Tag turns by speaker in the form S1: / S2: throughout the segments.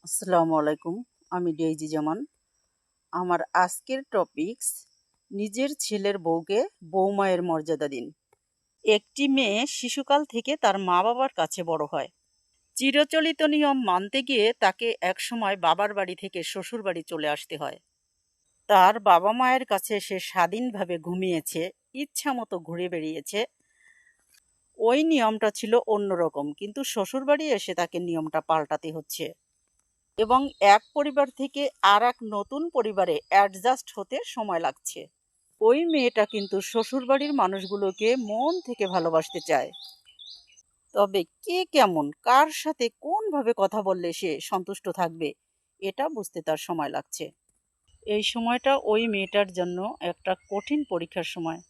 S1: আসসালামু আলাইকুম। আমি ডেইজি জামান। আমার আজকের টপিকস নিজের ছেলের বউকে বৌমায়ের মর্যাদা দিন। একটি মেয়ে শিশুকাল থেকে তার মা বাবার কাছে বড় হয়। চিরচলিত নিয়ম মানতে গিয়ে তাকে একসময় বাবার বাড়ি থেকে শ্বশুর বাড়ি চলে আসতে হয়। তার বাবা মায়ের কাছে সে স্বাধীনভাবে ঘুমিয়েছে, ইচ্ছা মতো ঘুরে বেরিয়েছে। ওই নিয়মটা ছিল অন্যরকম, কিন্তু শ্বশুর বাড়ি এসে তাকে নিয়মটা পাল্টাতে হচ্ছে এবং এক পরিবার থেকে আর এক নতুন পরিবারে অ্যাডজাস্ট হতে সময় লাগছে। ওই মেয়েটা কিন্তু শ্বশুরবাড়ির মানুষগুলোকে মন থেকে ভালোবাসতে চায়, তবে কে কেমন, কার সাথে কোনভাবে কথা বললে সে সন্তুষ্ট থাকবে এটা বুঝতে তার সময় লাগছে। এই সময়টা ওই মেয়েটার জন্য একটা কঠিন পরীক্ষার সময়।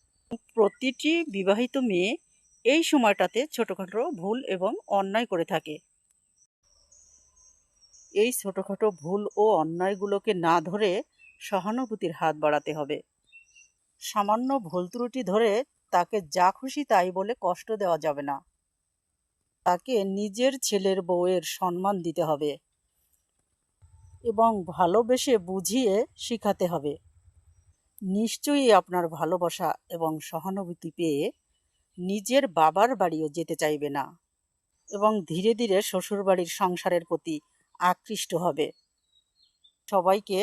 S1: প্রতিটি বিবাহিত মেয়ে এই সময়টাতে ছোটখাটো ভুল এবং অন্যায় করে থাকে। এই ছোটখাটো ভুল ও অন্যায়গুলোকে না ধরে সহানুভূতির হাত বাড়াতে হবে। সামান্য ভুল ত্রুটি ধরে তাকে যা খুশি তাই বলে কষ্ট দেওয়া যাবে না। তাকে নিজের ছেলের বউয়ের সম্মান দিতে হবে এবং ভালোবেসে বুঝিয়ে শিখাতে হবে। নিশ্চয়ই আপনার ভালোবাসা এবং সহানুভূতি পেয়ে নিজের বাবার বাড়িও যেতে চাইবে না এবং ধীরে ধীরে শ্বশুরবাড়ির সংসারের প্রতি আকৃষ্ট হবে। সবাইকে